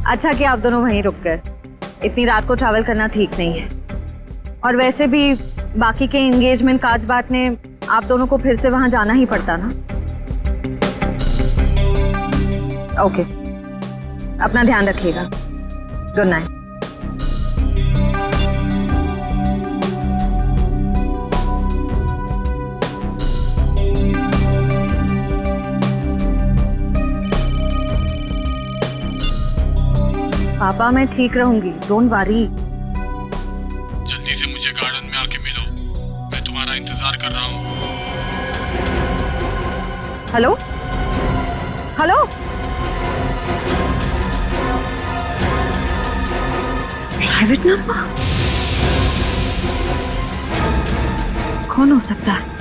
अच्छा कि आप दोनों वहीं रुक गए। इतनी रात को ट्रैवल करना ठीक नहीं है। और वैसे भी बाकी के एंगेजमेंट कार्ड्स बांटने आप दोनों को फिर से वहां जाना ही पड़ता ना। ओके, अपना ध्यान रखिएगा। Good night. पापा मैं ठीक रहूंगी, डोंट वरी। जल्दी से मुझे गार्डन में आके मिलो, मैं तुम्हारा इंतजार कर रहा हूँ। Hello hello, private number? कौन हो सकता है?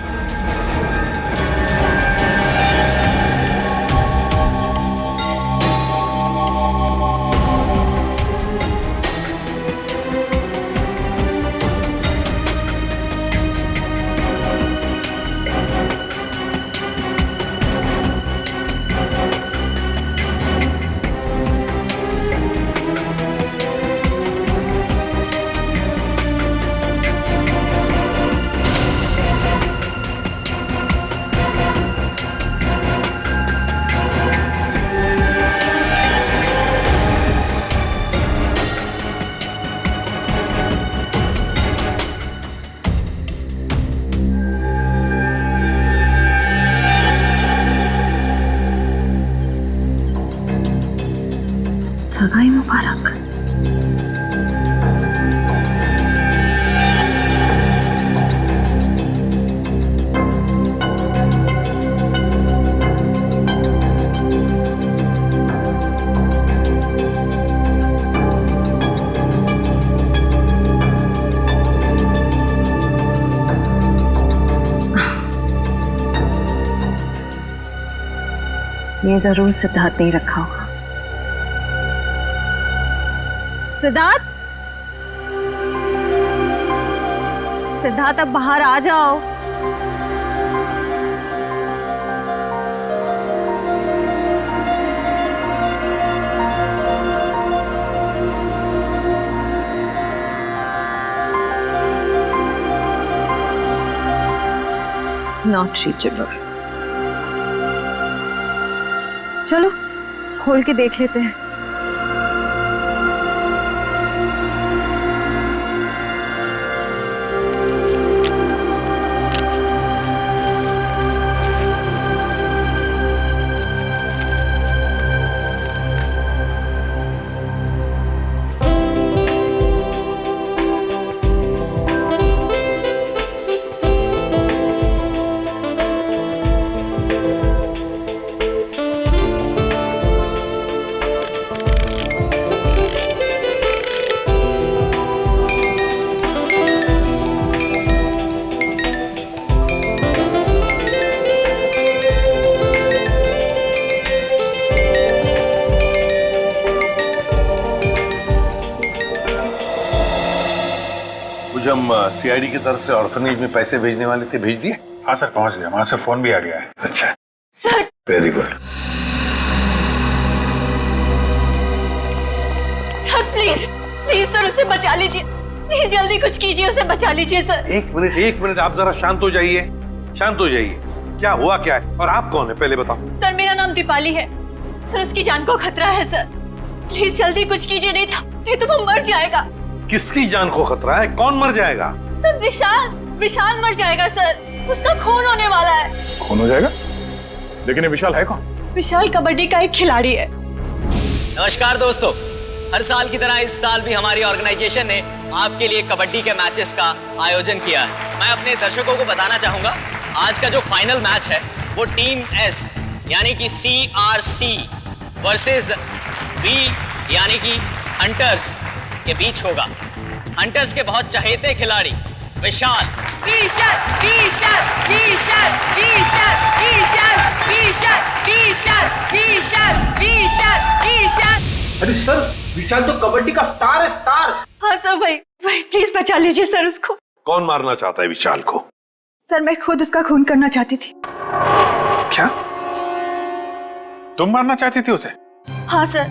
सगाई मुबारक। ये जरूर सिद्धार्थ ने रखा होगा। सिद्धार्थ, सिद्धार्थ अब बाहर आ जाओ। Not reachable. चलो खोल के देख लेते हैं। हम सीआईडी की तरफ से ऑर्फनेज में पैसे भेजने वाले थे, भेज दिए? हाँ सर, पहुंच गया। वहां से फोन भी आ गया है। अच्छा sir, very good. Sir please please sir उसे बचा लीजिए, प्लीज जल्दी कुछ कीजिए, उसे बचा लीजिए सर। एक मिनट, आप जरा शांत हो जाइए, शांत हो जाइए। क्या हुआ क्या है और आप कौन है पहले बताओ। सर मेरा नाम दीपाली है सर, उसकी जान को खतरा है सर, प्लीज जल्दी कुछ कीजिए, नहीं तो वो मर जाएगा। किसकी जान को खतरा है? कौन मर जाएगा? सर विशाल मर जाएगा सर, उसका खून होने वाला है। खून हो जाएगा? लेकिन ये विशाल है कौन? विशाल कबड्डी का एक खिलाड़ी है। नमस्कार दोस्तों, हर साल की तरह इस साल भी हमारी ऑर्गेनाइजेशन ने आपके लिए कबड्डी के मैचेस का आयोजन किया है। मैं अपने दर्शकों को बताना चाहूंगा, आज का जो फाइनल मैच है वो टीम एस यानी कि CRC वर्सेस V यानी कि हंटर्स के बीच होगा। हंटर्स के बहुत चहेते खिलाड़ी विशाल अरे सर, विशाल तो कबड्डी का स्टार है, स्टार। हाँ सर, वही प्लीज बचा लीजिए सर उसको। कौन मारना चाहता है विशाल को? सर मैं खुद उसका खून करना चाहती थी। क्या तुम मारना चाहती थी उसे? हाँ सर,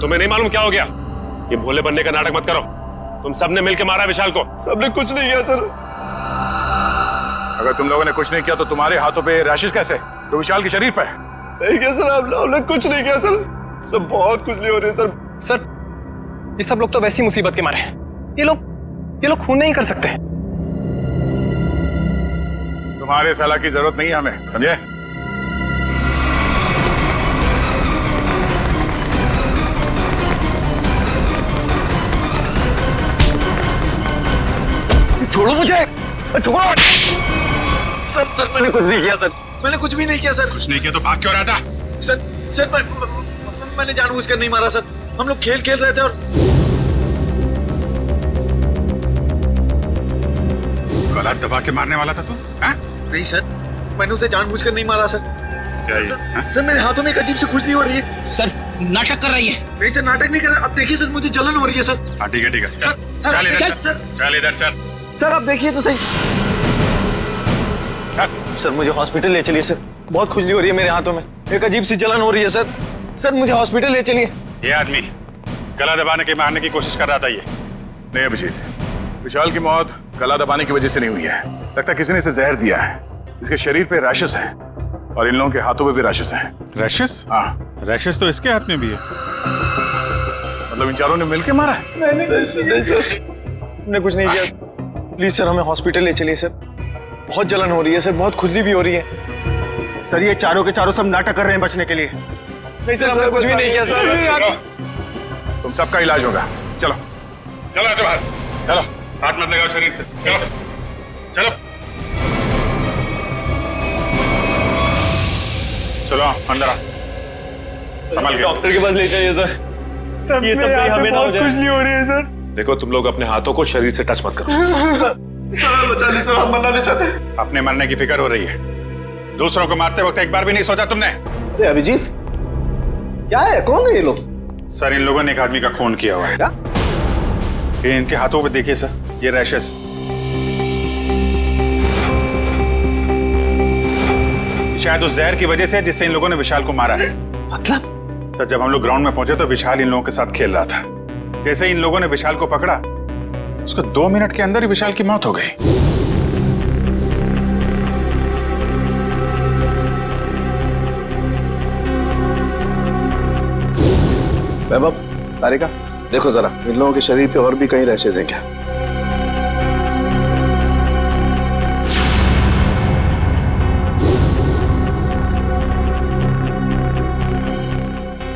तुम्हें नहीं मालूम क्या हो गया? ये भोले बनने का नाटक मत करो। तुम सबने मिलकर मारा विशाल को। सबने कुछ नहीं किया सर। अगर तुम लोगों ने कुछ नहीं किया तो तुम्हारे हाथों पे रैशेस कैसे? तो विशाल के शरीर पर नहीं किया सर, आप लोगों ने कुछ नहीं किया सर। सब बहुत खुजली हो रही है सर। सर, ये सब लोग तो वैसी मुसीबत के मारे हैं। ये लोग खून नहीं कर सकते। तुम्हारे सलाह की जरूरत नहीं है हमें, समझे? छोड़ो मुझे, छोड़ो। सर मैंने कुछ नहीं किया सर, मैंने कुछ भी नहीं किया सर। कुछ नहीं किया तो भाग क्यों रहा था? सर मैंने जानबूझकर नहीं मारा सर। हम लोग खेल रहे थे और गला दबा के मारने वाला था तू? नहीं सर, मैंने उसे जानबूझकर नहीं मारा सर। सर मेरे हाथों में एक अजीब सी खुजली हो रही है। सर नाटक कर रही है। नहीं सर, नाटक नहीं कर रहा। अब देखिए सर, मुझे जलन हो रही है सर। हाँ ठीक है चल इधर चल। सर आप देखिए तो सही। सर मुझे हॉस्पिटल ले चलिए सर, बहुत खुजली हो रही है मेरे हाथों में, एक अजीब सी जलन हो रही है सर। सर मुझे हॉस्पिटल ले चलिए। ये आदमी गला दबाने के मारने की कोशिश कर रहा था। ये नहीं अभिजीत, विशाल की मौत गला दबाने की वजह से नहीं हुई है। लगता है किसी ने इसे जहर दिया है। इसके शरीर पे रैशेस हैं और इन लोगों के हाथों पे भी रैशेस हैं। रैशेस? हाँ, रैशेस तो इसके हाथ में भी है। मतलब इन चारों ने मिलकर मारा है? नहीं सर, हमने कुछ नहीं किया। प्लीज सर हमें हॉस्पिटल ले चलिए सर, बहुत जलन हो रही है सर, बहुत खुजली भी हो रही है। सर ये चारों के चारों सब नाटक कर रहे हैं बचने के लिए। नहीं सर, हमने कुछ भी नहीं किया सर। तुम सबका इलाज होगा। चलो चलो बाहर। चलो, हाथ मत लगाओ शरीर से। चलो चलो अंदर आ। संभाल के डॉक्टर के पास ले जाइए सर। ये सब हमें ना हो जाए। खुजली हो रही है सर। देखो, तुम लोग अपने हाथों को शरीर से टच मत करो। सर बचा ली सर, हम मरना नहीं चाहते। अपने मरने की फिक्र हो रही है, दूसरों को मारते वक्त एक बार भी नहीं सोचा तुमने? अरे अभिजीत, क्या है? कौन है ये लोग? सर इन लोगों ने एक आदमी का खून किया हुआ है। क्या? ये इनके हाथों पे देखिए सर, ये रैशेस। शायद उस जहर की वजह से जिससे इन लोगों ने विशाल को मारा है। मतलब? सर जब हम लोग ग्राउंड में पहुंचे तो विशाल इन लोगों के साथ खेल रहा था। जैसे ही इन लोगों ने विशाल को पकड़ा, उसको 2 मिनट के अंदर ही विशाल की मौत हो गई। वैभव, तारिका, देखो जरा इन लोगों के शरीर पे और भी कहीं रैशेज हैं क्या?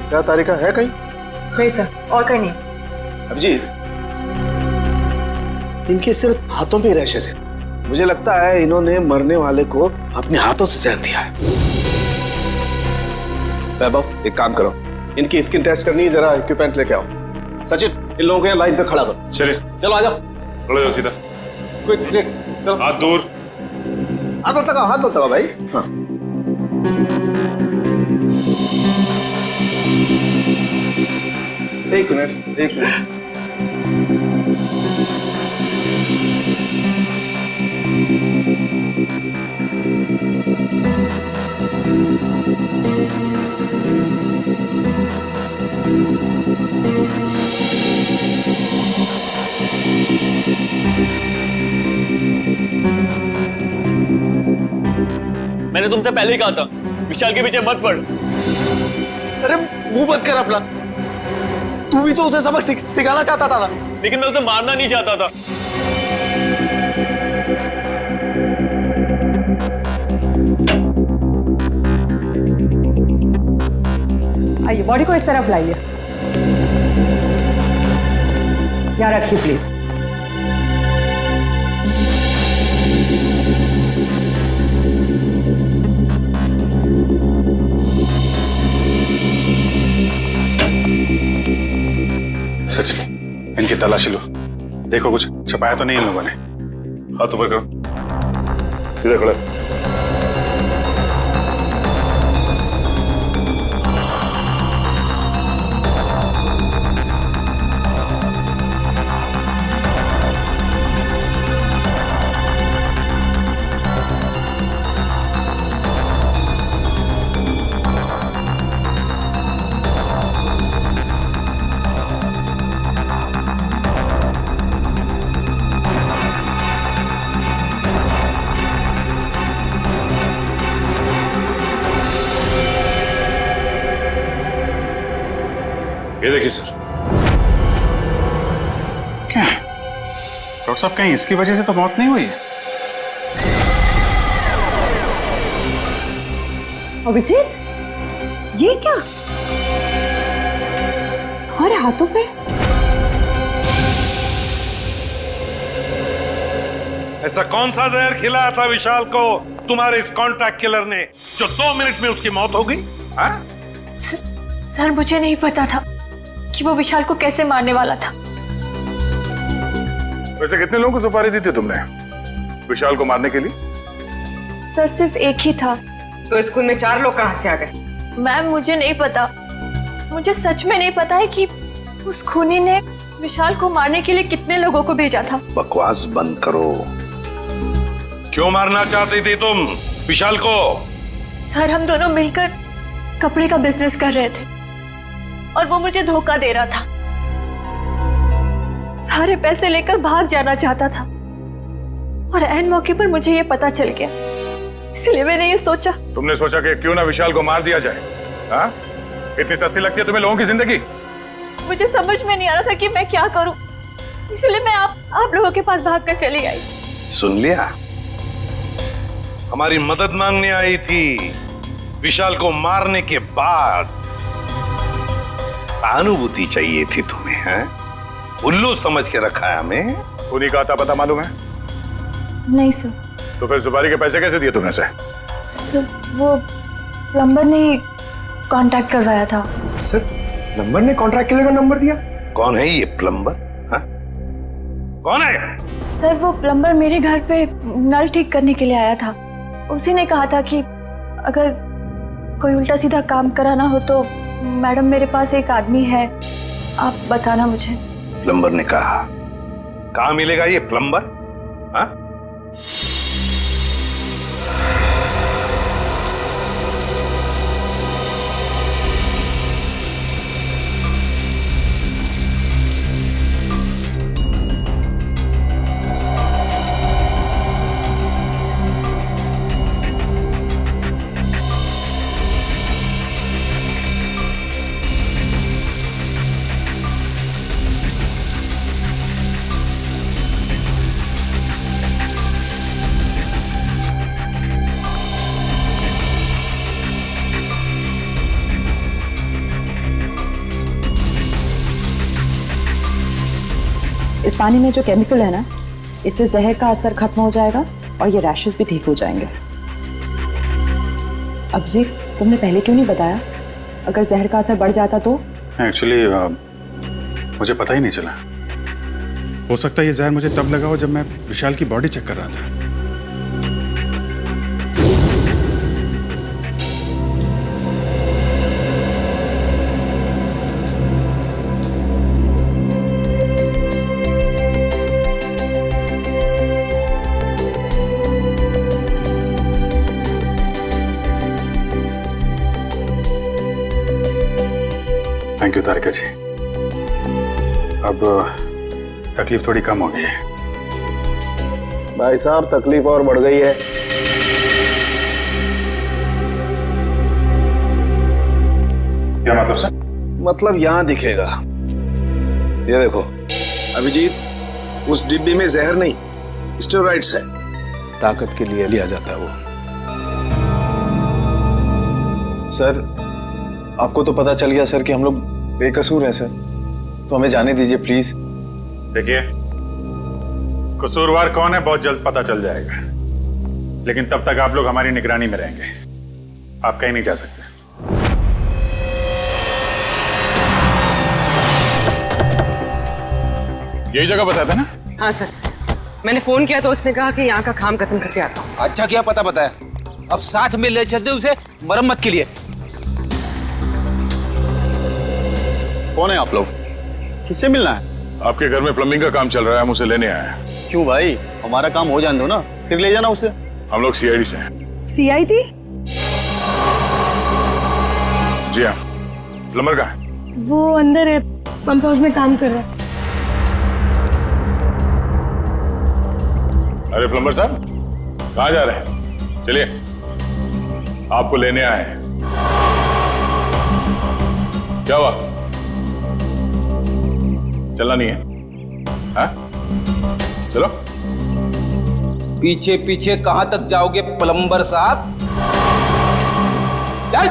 क्या तारिका, है कहीं? नहीं सर, और कहीं नहीं। अभिजीत, इनके सिर्फ हाथों पे रैशेज हैं। मुझे लगता है इन्होंने मरने वाले को अपने हाथों से जहर दिया है। वैभव, एक काम करो, इनकी स्किन टेस्ट करनी है, जरा इक्विपमेंट लेके आओ। सचिन, इन लोगों को यहाँ लाइन पे खड़ा करो। चलिए चलो आ जाओ। खड़े हो सीधा। क्विक क्विक, चलो। हाथ दूर। हाथ मत लगाओ, हाथ मत लगाओ भाई। हाँ। एक मिनट। मैंने तुमसे पहले ही कहा था, विशाल के पीछे मत पड़। अरे मुंह मत कर अपना, तू भी तो उसे सबक सिखाना चाहता था ना। लेकिन मैं उसे मारना नहीं चाहता था। आइए, बॉडी को इस तरफ लाइए। यहाँ रखिए प्लीज। सचिन, इनकी तलाशी लो, देखो कुछ छपाया तो नहीं इन लोगों ने। हाथ ऊपर करो, सीधे खड़े। ये देखिए सर। क्या डॉक्टर साहब, कहीं इसकी वजह से तो मौत नहीं हुई है? अभिजीत, ये क्या तुम्हारे हाथों पे? ऐसा कौन सा जहर खिलाया था विशाल को तुम्हारे इस कॉन्ट्रैक्ट किलर ने जो 2 मिनट में उसकी मौत हो गई? सर, मुझे नहीं पता था कि वो विशाल को कैसे मारने वाला था। वैसे कितने लोगों को सुपारी दी थी तुमने विशाल को मारने के लिए? सर, सिर्फ एक ही था। तो स्कूल में 4 लोग कहां से आ गए? मैम, मुझे नहीं पता। मुझे सच में नहीं पता है कि उस खूनी ने विशाल को मारने के लिए कितने लोगों को भेजा था। बकवास बंद करो। क्यों मारना चाहती थी तुम विशाल को? सर, हम दोनों मिलकर कपड़े का बिजनेस कर रहे थे और वो मुझे धोखा दे रहा था। सारे पैसे लेकर भाग जाना चाहता था और ऐन मौके पर मुझे ये पता चल गया, इसलिए मैंने ये सोचा। तुमने सोचा कि क्यों ना विशाल को मार दिया जाए? हाँ? इतनी सस्ती लगती है तुम्हें लोगों की जिंदगी? मुझे समझ में नहीं आ रहा था कि मैं क्या करूं, इसलिए मैं आप लोगों के पास भागकर चली आई। सुन लिया, हमारी मदद मांगने आई थी विशाल को मारने के बाद। सहानुभूति चाहिए थी तुम्हें, हैं? उल्लू समझ के रखा है हमें। उन्हीं का आता पता मालूम है? नहीं सर। तो फिर सुपारी के पैसे कैसे दिए तुमने से? सर, वो प्लम्बर ने कांटेक्ट करवाया था। सर, प्लम्बर ने कॉन्ट्रैक्ट किलर का नंबर दिया? कौन है ये प्लम्बर? हाँ? कौन है? सर, वो प्लम्बर मेरे घर पे नल ठीक करने के लिए आया था। उसी ने कहा था कि अगर कोई उल्टा सीधा काम कराना हो तो मैडम मेरे पास एक आदमी है, आप बताना मुझे। प्लम्बर ने कहा? कहाँ मिलेगा ये प्लम्बर? हाँ? इस पानी में जो केमिकल है ना, इससे जहर का असर खत्म हो जाएगा और ये रैशेस भी ठीक हो जाएंगे। अभिजीत, तुमने पहले क्यों नहीं बताया? अगर जहर का असर बढ़ जाता तो? एक्चुअली मुझे पता ही नहीं चला। हो सकता है ये जहर मुझे तब लगा हो जब मैं विशाल की बॉडी चेक कर रहा था। थैंक यू तारिका जी। अब तकलीफ थोड़ी कम हो गई है। भाई साहब, तकलीफ और बढ़ गई है। क्या मतलब सर? मतलब यहां दिखेगा। ये देखो अभिजीत, उस डिब्बे में जहर नहीं, स्टेरॉइड्स है। ताकत के लिए लिया जाता है वो। सर, आपको तो पता चल गया सर कि हम लोग बेकसूर हैं सर, तो हमें जाने दीजिए प्लीज। देखिए, कसूरवार कौन है बहुत जल्द पता चल जाएगा, लेकिन तब तक आप लोग हमारी निगरानी में रहेंगे। आप कहीं नहीं जा सकते। यही जगह बताया था ना? हाँ सर, मैंने फोन किया तो उसने कहा कि यहाँ का काम खत्म करके आता हूँ। अच्छा किया पता बताया, अब साथ में ले चलते उसे मरम्मत के लिए। कौन है आप लोग? किससे मिलना है? आपके घर में प्लम्बिंग का काम चल रहा है, हम उसे लेने आए हैं। क्यों भाई, हमारा काम हो जाने दो ना, फिर ले जाना उसे। हम लोग सीआईडी से हैं। सीआईडी? जी हाँ। प्लम्बर कहाँ है? वो अंदर है, पंप हाउस में काम कर रहा है। अरे प्लम्बर साहब, कहाँ जा रहे हैं? चलिए, आपको लेने आए हैं। क्या हुआ? चलना नहीं है? हाँ? चलो। पीछे पीछे कहां तक जाओगे प्लम्बर साहब? चल।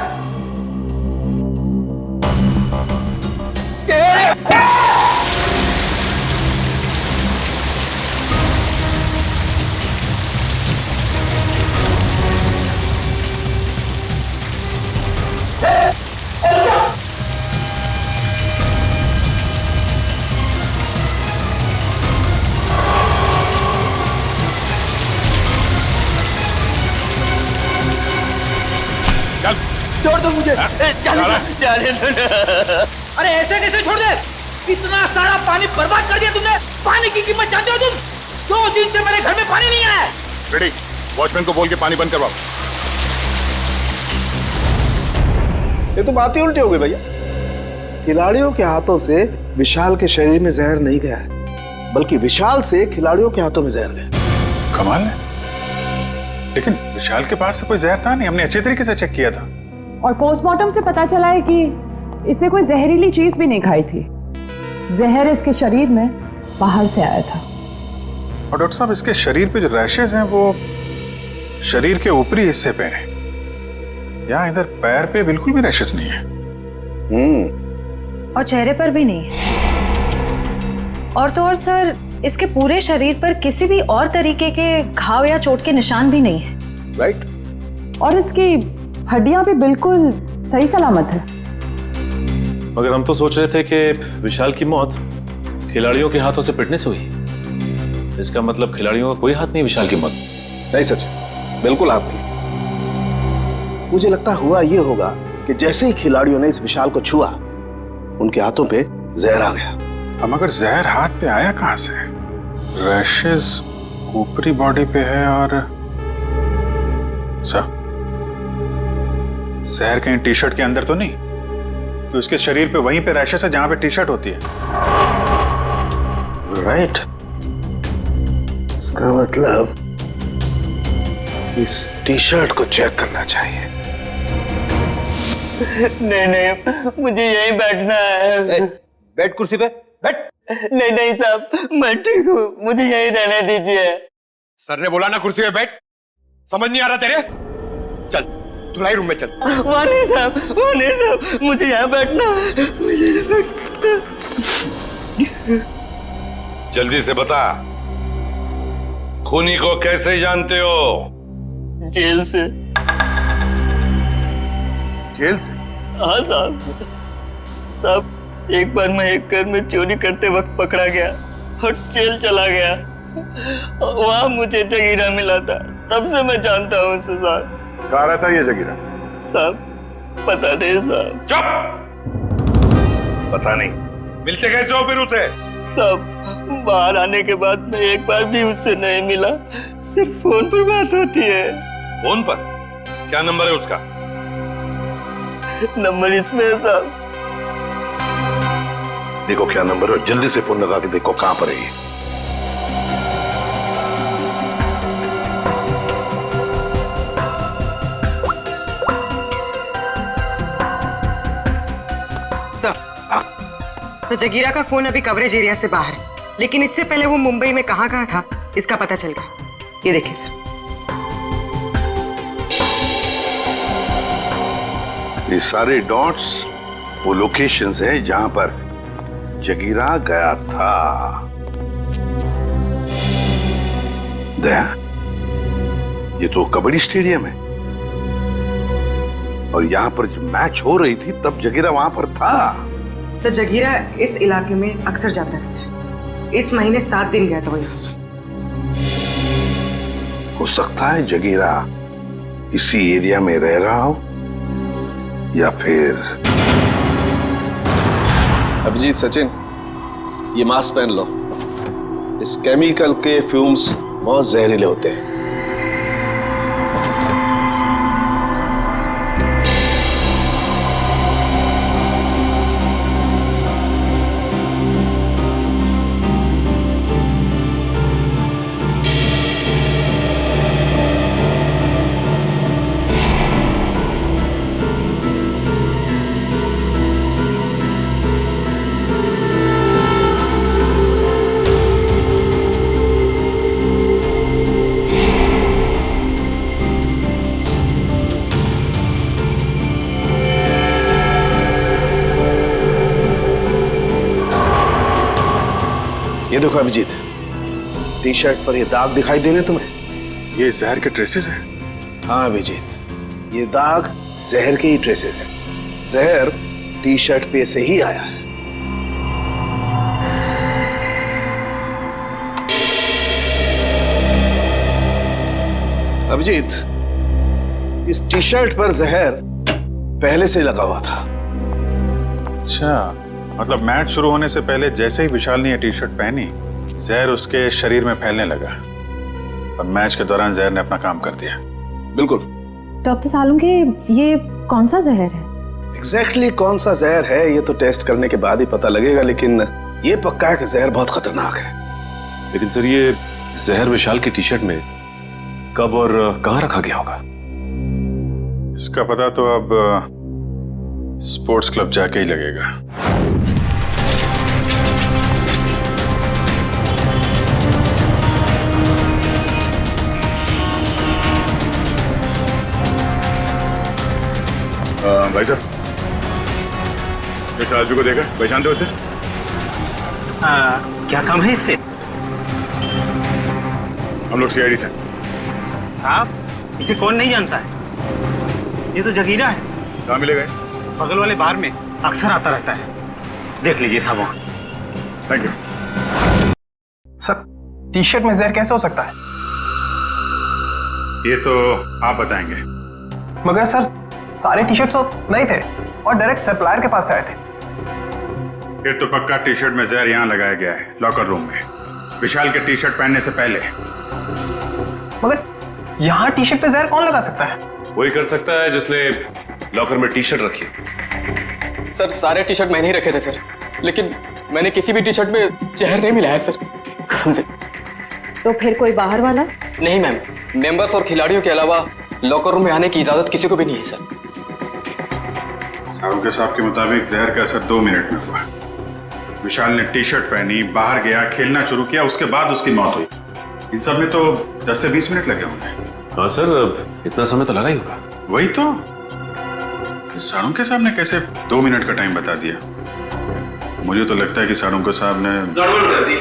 छोड़ दो मुझे। जाने दो। अरे ऐसे कैसे छोड़ दे? इतना सारा पानी बर्बाद कर दिया तुमने। पानी की कीमत जानते हो तुम? 2 दिन से मेरे घर में पानी नहीं आया। रेडी, वॉचमैन को बोल के पानी बंद करवाओ। ये तो बात ही उल्टी हो गई भैया। खिलाड़ियों के हाथों से विशाल के शरीर में जहर नहीं गया है, बल्कि विशाल से खिलाड़ियों के हाथों में जहर गया। कमाल है। लेकिन विशाल के पास से कोई जहर था नहीं, हमने अच्छे तरीके से चेक किया था। और पोस्टमार्टम से पता चला है कि इसने कोई जहरीली चीज भी नहीं खाई थी। जहर इसके शरीर में बाहर से आया था। और डॉक्टर साहब, इसके शरीर पे जो रैशेज हैं वो शरीर के ऊपरी हिस्से पे हैं। यहाँ इधर पैर पे बिल्कुल भी रैशेज नहीं है। और चेहरे पर भी नहीं है। और तो और सर, इसके पूरे शरीर पर किसी भी और तरीके के घाव या चोट के निशान भी नहीं है। राइट। और इसकी हड्डियां भी बिल्कुल सही सलामत है। मगर हम तो सोच रहे थे कि विशाल की मौत खिलाड़ियों के हाथों से पिटने से हुई। इसका मतलब खिलाड़ियों का कोई हाथ नहीं विशाल की मौत? नहीं सच, बिल्कुल हाथ नहीं। मुझे लगता हुआ ये होगा कि जैसे ही खिलाड़ियों ने इस विशाल को छुआ, उनके हाथों पे जहर आ गया। अब मगर जहर हाथ पे आया कहां से? रैशेज ऊपरी बॉडी पे है और जहर कहीं टी शर्ट के अंदर तो नहीं? तो उसके शरीर पे वहीं पे रैशेज है जहां पे टी शर्ट होती है। राइट। इसका मतलब इस टी शर्ट को चेक करना चाहिए। नहीं, मुझे यहीं बैठना है। बैठ कुर्सी पे, बैठ। नहीं साहब, मैं ठीक हूँ, मुझे यहीं रहने दीजिए। सर ने बोला ना कुर्सी पे बैठ। समझ नहीं आ रहा तेरे? चल धुलाई रूम में चल। वहाँ नहीं साहब, मुझे यहाँ बैठना है, मुझे यहाँ बैठना। जल्दी से बता, खूनी को कैसे जानते हो? जेल से। जेल से? हाँ साहब, एक बार मैं एक घर में चोरी करते वक्त पकड़ा गया और जेल चला गया। वहां मुझे जगीरा मिला था, तब से मैं जानता हूँ उसे साहब। कहाँ रहता है ये जगीरा? साहब पता नहीं साहब। चुप! पता नहीं? मिलते कैसे हो फिर उसे? साहब बाहर आने के बाद मैं एक बार भी उससे नहीं मिला, सिर्फ फोन पर बात होती है। फोन पर? क्या नंबर है उसका? नंबर इसमें है साहब। देखो क्या नंबर है, जल्दी से फोन लगा के देखो कहां पर है ये। सर, तो जगीरा का फोन अभी कवरेज एरिया से बाहर है, लेकिन इससे पहले वो मुंबई में कहाँ था इसका पता चल गया। ये देखिए सर। ये सारे डॉट्स वो लोकेशंस हैं जहां पर जगीरा गया था। दया, ये तो कबड्डी स्टेडियम है और यहां पर जब मैच हो रही थी तब जगीरा वहां पर था। सर जगीरा इस इलाके में अक्सर जाता रहता है। इस महीने 7 दिन गया था वो यहाँ। हो सकता है जगीरा इसी एरिया में रह रहा हो या फिर। अभिजीत, सचिन, ये मास्क पहन लो। इस केमिकल के फ्यूम्स बहुत जहरीले होते हैं। देखो अभिजीत, टी शर्ट पर ये दाग दिखाई दे रहे तुम्हें? ये जहर के ट्रेसेस हैं? हाँ अभिजीत, ये दाग जहर के ही ट्रेसेस हैं। जहर टी शर्ट पे से ही आया है। अभिजीत, इस टी शर्ट पर जहर पहले से लगा हुआ था। अच्छा, मतलब मैच शुरू होने से पहले जैसे ही विशाल ने ये टी शर्ट पहनी, जहर उसके शरीर में फैलने लगा और मैच के दौरान जहर ने अपना काम कर दिया। बिल्कुल। डॉक्टर सालुंके, ये कौन सा जहर है? एग्जैक्टली कौन सा जहर है ये तो टेस्ट करने के बाद ही पता लगेगा, लेकिन ये पक्का है कि जहर बहुत खतरनाक है। लेकिन सर, ये जहर विशाल की टी शर्ट में कब और कहां रखा गया होगा? इसका पता तो अब स्पोर्ट्स क्लब जाके ही लगेगा। भाई साहब, इस आदमी को देखा, पहचानते हो इसे? क्या काम है इससे? हम लोग सीआईडी से। आप इसे कौन नहीं जानता है? ये तो जगीरा है। कहाँ मिलेगा? बगल वाले बार में अक्सर आता रहता है, देख लीजिए साहब। Thank you. Sir, T shirt में जहर कैसे हो सकता है? ये तो आप बताएंगे। मगर सर, सारे टी शर्ट तो नहीं थे और डायरेक्ट सप्लायर के पास से आए थे। फिर तो पक्का टी शर्ट में जहर यहाँ लगाया गया है, लॉकर रूम में, विशाल के टी शर्ट पहनने से पहले। मगर यहाँ टी शर्ट पे जहर कौन लगा सकता है? वही कर सकता है जिसने लॉकर में टी शर्ट रखी। सर, सारे टी शर्ट मैंने ही रखे थे सर, लेकिन मैंने किसी भी टी शर्ट में जहर नहीं मिलाया सर, कसम से। तो फिर कोई बाहर वाला? नहीं मैम, मेंबर्स और खिलाड़ियों के अलावा लॉकर रूम में आने की इजाजत किसी को भी नहीं है सर। साहब के साहब के मुताबिक जहर का असर 2 मिनट में हुआ। विशाल ने टी शर्ट पहनी, बाहर गया, खेलना शुरू किया, उसके बाद उसकी मौत हुई। इन सब में तो 10 से 20 मिनट लगे होंगे। हाँ सर, इतना समय तो लगा ही होगा। वही तो, सालुंके साहब ने कैसे 2 मिनट का टाइम बता दिया? मुझे तो लगता है कि सालुंके साहब ने गड़बड़ कर दी।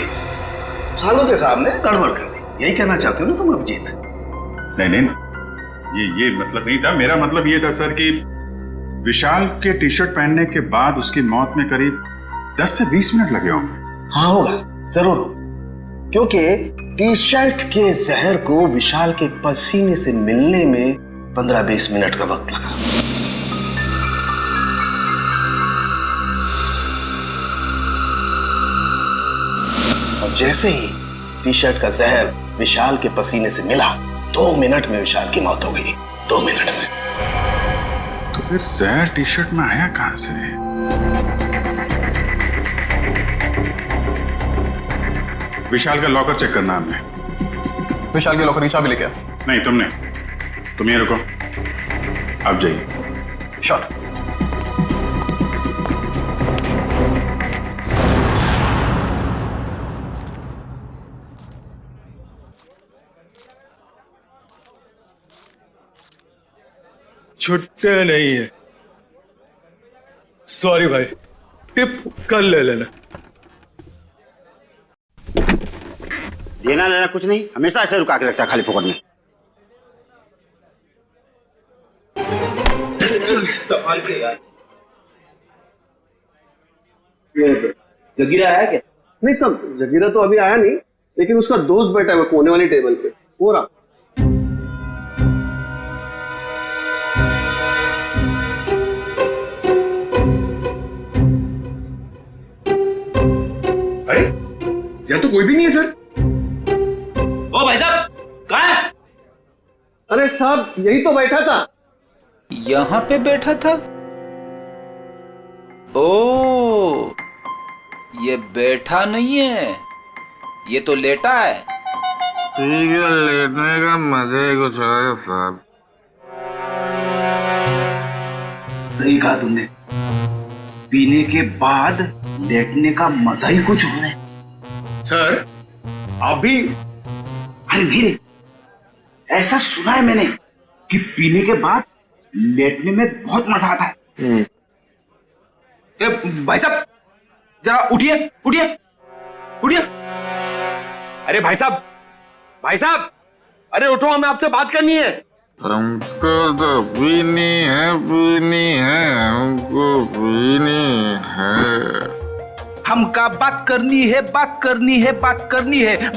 सालुंके साहब ने गड़बड़ कर दी, यही कहना चाहते हो ना तुम अभिजीत? नहीं, ये मतलब नहीं था। मेरा मतलब ये था सर कि विशाल के टी शर्ट पहनने के बाद उसकी मौत में करीब 10 से 20 मिनट लगे होंगे। हाँ होगा, जरूर होगा, क्योंकि टी शर्ट के जहर को विशाल के पसीने से मिलने में 15-20 मिनट का वक्त लगा। और जैसे ही टी शर्ट का जहर विशाल के पसीने से मिला, 2 मिनट में विशाल की मौत हो गई। 2 मिनट में। तो फिर जहर टी शर्ट में आया कहां से? विशाल का लॉकर चेक करना हमने। विशाल के लॉकर की चाबी लेके आ। नहीं, तुमने। तुम ये रुको, आप जाइए। शॉट। छुट्टे नहीं है। सॉरी भाई, टिप कल ले लेना। देना लेना कुछ नहीं, हमेशा ऐसे रुका के रखता है खाली फोकट में। जगीरा आया क्या? नहीं सब, जगीरा तो अभी आया नहीं, लेकिन उसका दोस्त बैठा है कोने वाली टेबल पे, हो रहा। अरे यार, तो कोई भी नहीं है सर। ओ भाई साहब, कहाँ है? अरे साहब, यही तो बैठा था। यहाँ पे बैठा था? ओ, ये बैठा नहीं है, ये तो लेटा है। ठीक है, लेटने का मजा ही कुछ है साहब। सही कहा तुमने, पीने के बाद लेटने का मजा ही कुछ और है। सर, आप भी? अरे नहीं, ऐसा सुना है मैंने कि पीने के बाद लेटने में बहुत मजा आता है। भाई साहब, जरा उठिए उठिए उठिए। अरे भाई साहब, अरे उठो, हमें आपसे बात करनी है। हमको तो पीनी है, हमको पीनी है। हमका बात करनी है,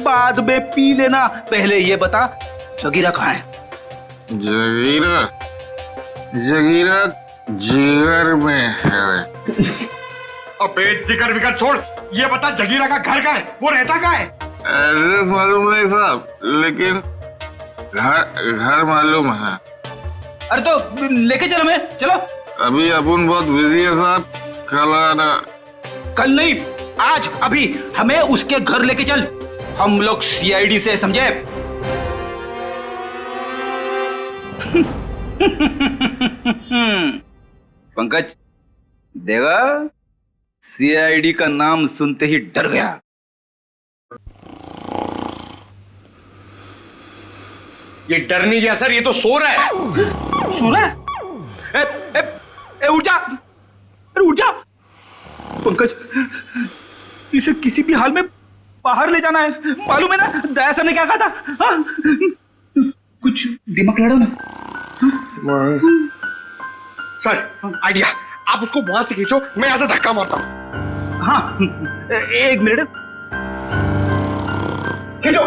बाद में पी लेना। पहले ये बता, जगीरा कहाँ है? जगीरा जिगर में है। अबे जिगर विगर छोड़, ये बता जगीरा का घर कहाँ है, वो रहता कहाँ है? एड्रेस मालूम नहीं साहब, लेकिन घर मालूम है। अरे तो लेके चलो, मैं चलो। अभी अपन बहुत बिजी है साहब, कल आना। कल नहीं, आज, अभी हमें उसके घर लेके चल। हम लोग सीआईडी से, समझे? पंकज देगा, सीआईडी का नाम सुनते ही डर गया। ये डर नहीं गया सर, ये तो सो रहा है। सो रहा है? उठ जा, अरे उठ जा। पंकज, इसे किसी भी हाल में बाहर ले जाना है, मालूम है ना दया सर ने क्या कहा था? हाँ? कुछ दिमाग लड़ा ना। सर आइडिया, आप उसको वहां से खींचो, मैं यहां से धक्का मारता हूं। हाँ, एक मिनट, खींचो।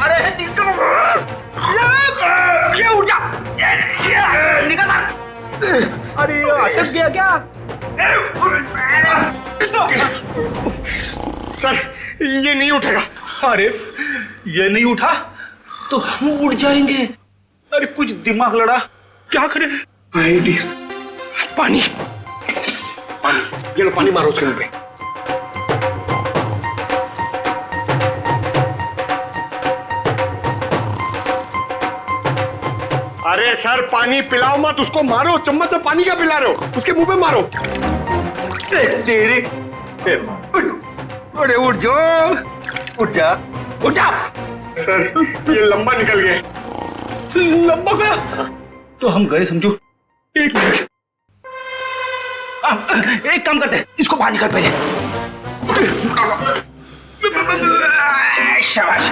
अरे ये उठ जा, निकल। अरे अटक गया क्या? सर ये नहीं उठेगा। अरे ये नहीं उठा तो हम उड़ जाएंगे। अरे कुछ दिमाग लड़ा, क्या करें? आइडिया, पानी, ये लो पानी मारो उसके मुंह पे। अरे सर पानी पिलाओ मत, उसको मारो, चम्मच से पानी क्या पिला रहे हो, उसके मुंह पे मारो। तेरे अरे उठ जाओ, उठ जा, उठ जा। सर ये लंबा निकल गया। लंबा गया तो हम गए समझो। एक मिनट, एक काम करते हैं, इसको बाहर निकाल पहले। शाबाश,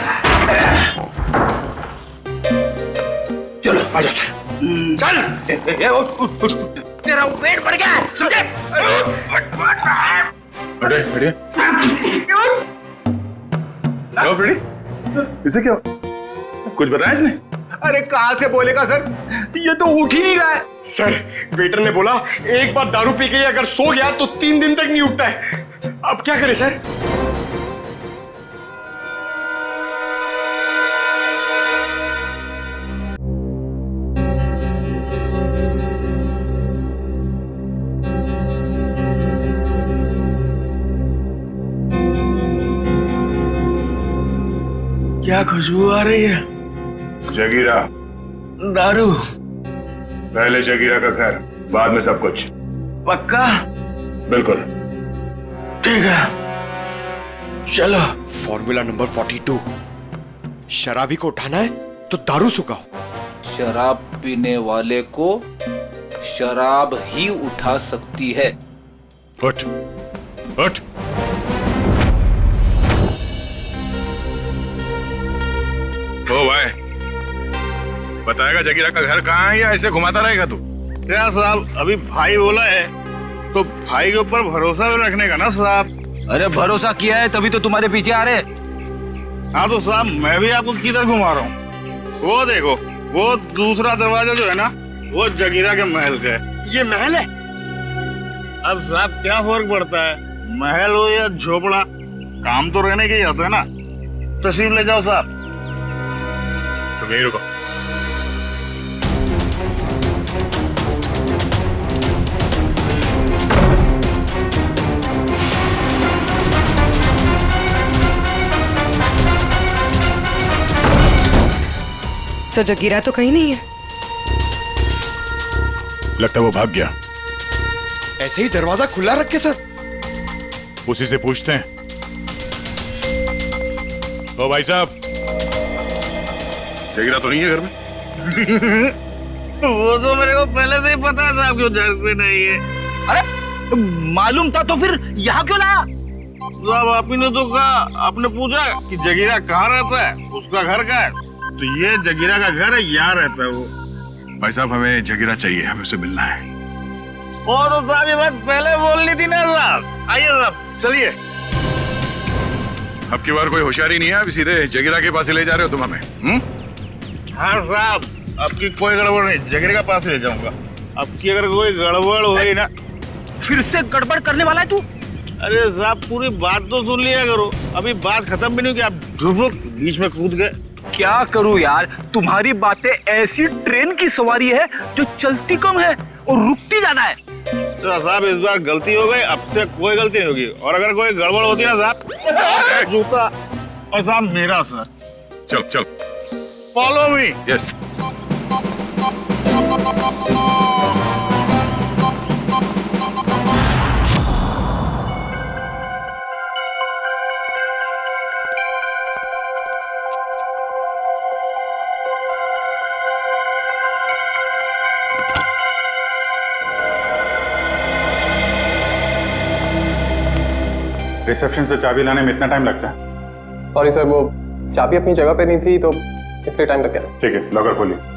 चलो आजा सर, चल। तेरा पेट भर गया, समझे? हटे इसे क्या कुछ बताया इसने? अरे कहाँ से बोलेगा सर, ये तो उठ ही नहीं रहा है। सर वेटर ने बोला एक बार दारू पी के अगर सो गया तो 3 दिन तक नहीं उठता है। अब क्या करें सर? क्या खुशबू आ रही है? जगीरा, दारू। पहले जगीरा का घर, बाद में सब कुछ। पक्का? बिल्कुल। ठीक है, चलो। फॉर्मूला नंबर 42, शराबी को उठाना है तो दारू सुखाओ। शराब पीने वाले को शराब ही उठा सकती है। उठ, उठ। ओ भाई, बताएगा जगीरा का घर कहाँ है या ऐसे घुमाता रहेगा तू? क्या साहब, अभी भाई बोला है तो भाई के ऊपर भरोसा भी रखने का ना साहब। अरे भरोसा किया है तभी तो तुम्हारे पीछे आ रहे। हाँ तो साहब मैं भी आपको किधर घुमा रहा हूँ। वो देखो, वो दूसरा दरवाजा जो है ना, वो जगीरा के महल का है। ये महल है? अब साहब क्या फर्क पड़ता है, महल हो या झोपड़ा, काम तो रहने के ही होता है ना। तशरीफ ले जाओ साहब। तो यहीं रुको। सर जगीरा तो कहीं नहीं है। लगता है वो भाग गया। ऐसे ही दरवाजा खुला रख के सर। उसी से पूछते हैं। ओ भाई साहब, जगीरा तो नहीं है घर में? वो तो मेरे को पहले से ही पता था आपको घर पे नहीं है। अरे मालूम था तो फिर यहाँ क्यों लाया? साहब आप ही ने तो कहा, आपने पूछा कि जगीरा कहाँ रहता है, उसका घर कहाँ है, तो ये जगीरा का घर है, यहाँ रहता है वो। भाई साहब हमें जगीरा चाहिए, हमें उससे मिलना है। ओ तो साहब ये बात पहले बोलनी थी ना साहब। आइए साहब चलिए। अब की बार कोई होशियारी नहीं है, अभी सीधे जगीरा के पास ही ले जा रहे हो तुम हमें? हाँ साहब आपकी कोई गड़बड़ नहीं, जगीरा के पास ले जाऊंगा। आपकी अगर कोई गड़बड़ हुई ना। फिर से गड़बड़ करने वाला है तू? अरे साहब पूरी बात तो सुन लिया करो, अभी बात खत्म भी नहीं हुई कि आप ढुबुक बीच में कूद गए। क्या करूं यार, तुम्हारी बातें ऐसी ट्रेन की सवारी है जो चलती कम है और रुकती ज्यादा है। तो साहब इस बार गलती हो गई, अब से कोई गलती नहीं होगी, और अगर कोई गड़बड़ होती है ना साहब, जूता और साहब मेरा सर। चल चल फॉलो मी। यस। रिसेप्शन से चाबी लाने में इतना टाइम लगता है? सॉरी सर, वो चाबी अपनी जगह पे नहीं थी तो इसलिए टाइम लग गया। ठीक है, लॉकर खोलिए।